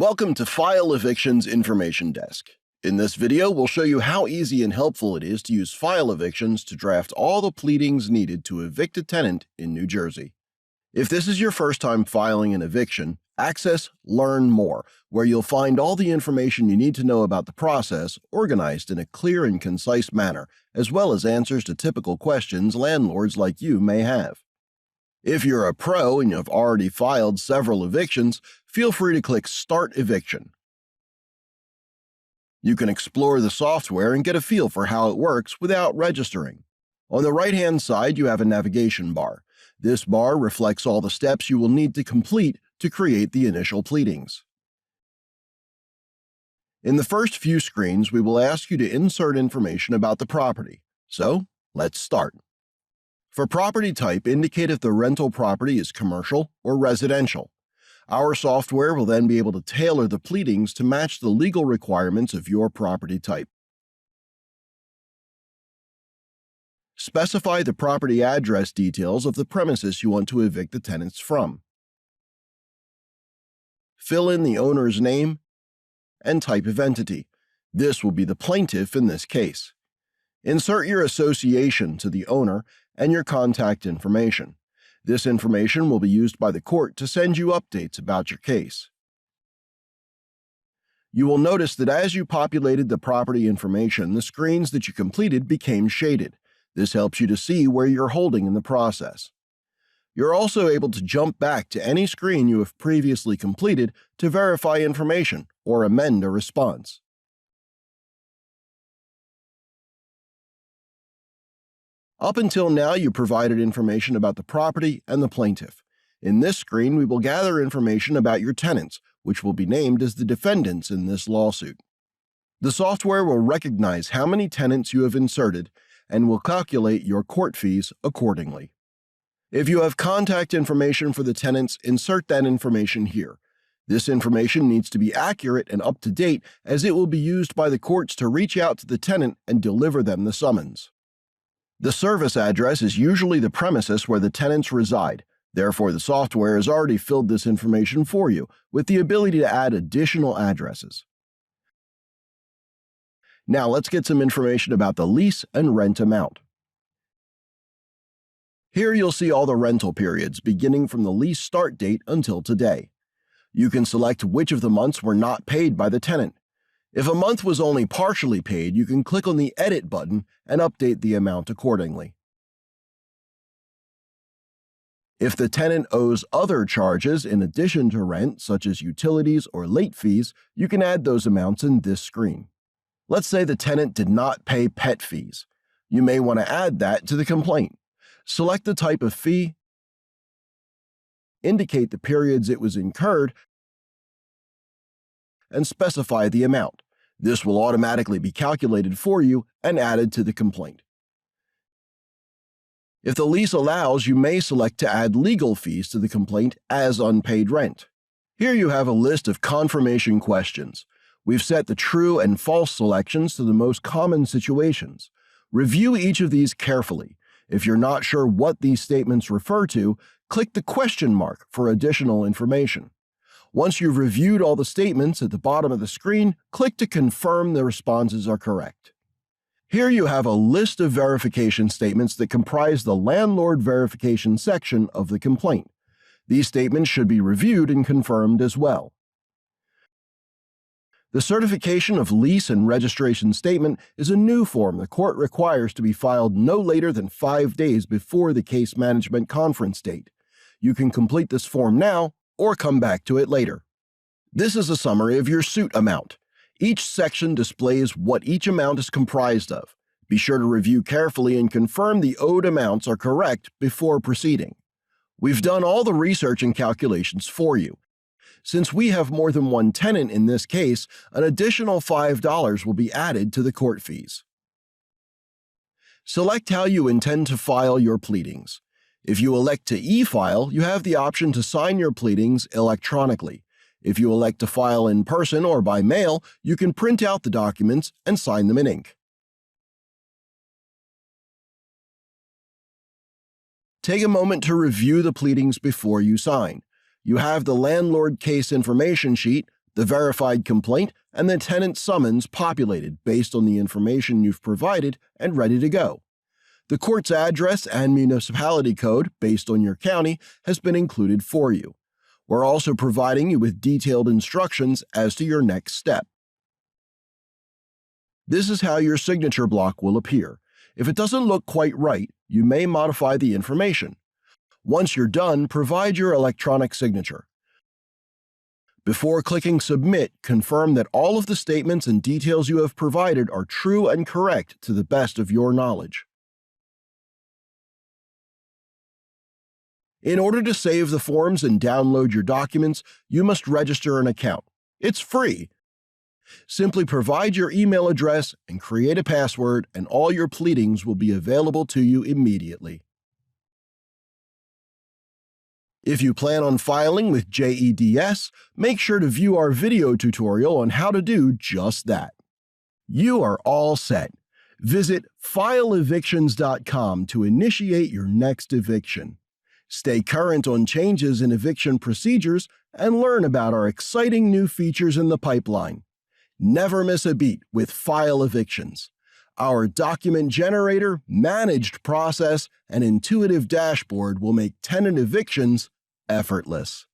Welcome to File Eviction's Information Desk. In this video, we'll show you how easy and helpful it is to use file evictions to draft all the pleadings needed to evict a tenant in New Jersey. If this is your first time filing an eviction, access Learn More, where you'll find all the information you need to know about the process organized in a clear and concise manner, as well as answers to typical questions landlords like you may have. If you're a pro and you've already filed several evictions, feel free to click Start Eviction. You can explore the software and get a feel for how it works without registering. On the right-hand side, you have a navigation bar. This bar reflects all the steps you will need to complete to create the initial pleadings. In the first few screens, we will ask you to insert information about the property. So, let's start. For property type, indicate if the rental property is commercial or residential. Our software will then be able to tailor the pleadings to match the legal requirements of your property type. Specify the property address details of the premises you want to evict the tenants from. Fill in the owner's name and type of entity. This will be the plaintiff in this case. Insert your association to the owner and your contact information. This information will be used by the court to send you updates about your case. You will notice that as you populated the property information, the screens that you completed became shaded. This helps you to see where you're holding in the process. You're also able to jump back to any screen you have previously completed to verify information or amend a response. Up until now, you provided information about the property and the plaintiff. In this screen, we will gather information about your tenants, which will be named as the defendants in this lawsuit. The software will recognize how many tenants you have inserted and will calculate your court fees accordingly. If you have contact information for the tenants, insert that information here. This information needs to be accurate and up to date, as it will be used by the courts to reach out to the tenant and deliver them the summons. The service address is usually the premises where the tenants reside. Therefore, the software has already filled this information for you, with the ability to add additional addresses. Now let's get some information about the lease and rent amount. Here you'll see all the rental periods, beginning from the lease start date until today. You can select which of the months were not paid by the tenant. If a month was only partially paid, you can click on the Edit button and update the amount accordingly. If the tenant owes other charges in addition to rent, such as utilities or late fees, you can add those amounts in this screen. Let's say the tenant did not pay pet fees. You may want to add that to the complaint. Select the type of fee, indicate the periods it was incurred, and specify the amount. This will automatically be calculated for you and added to the complaint. If the lease allows, you may select to add legal fees to the complaint as unpaid rent. Here you have a list of confirmation questions. We've set the true and false selections to the most common situations. Review each of these carefully. If you're not sure what these statements refer to, click the question mark for additional information. Once you've reviewed all the statements at the bottom of the screen, click to confirm the responses are correct. Here you have a list of verification statements that comprise the landlord verification section of the complaint. These statements should be reviewed and confirmed as well. The certification of lease and registration statement is a new form the court requires to be filed no later than 5 days before the case management conference date. You can complete this form now or come back to it later. This is a summary of your suit amount. Each section displays what each amount is comprised of. Be sure to review carefully and confirm the owed amounts are correct before proceeding. We've done all the research and calculations for you. Since we have more than one tenant in this case, an additional $5 will be added to the court fees. Select how you intend to file your pleadings. If you elect to e-file, you have the option to sign your pleadings electronically. If you elect to file in person or by mail, you can print out the documents and sign them in ink. Take a moment to review the pleadings before you sign. You have the landlord case information sheet, the verified complaint, and the tenant summons populated based on the information you've provided and ready to go. The court's address and municipality code, based on your county, has been included for you. We're also providing you with detailed instructions as to your next step. This is how your signature block will appear. If it doesn't look quite right, you may modify the information. Once you're done, provide your electronic signature. Before clicking Submit, confirm that all of the statements and details you have provided are true and correct to the best of your knowledge. In order to save the forms and download your documents, you must register an account. It's free. Simply provide your email address and create a password, and all your pleadings will be available to you immediately. If you plan on filing with JEDS, make sure to view our video tutorial on how to do just that. You are all set. Visit fileevictions.com to initiate your next eviction. Stay current on changes in eviction procedures and learn about our exciting new features in the pipeline. Never miss a beat with File Evictions. Our document generator, managed process, and intuitive dashboard will make tenant evictions effortless.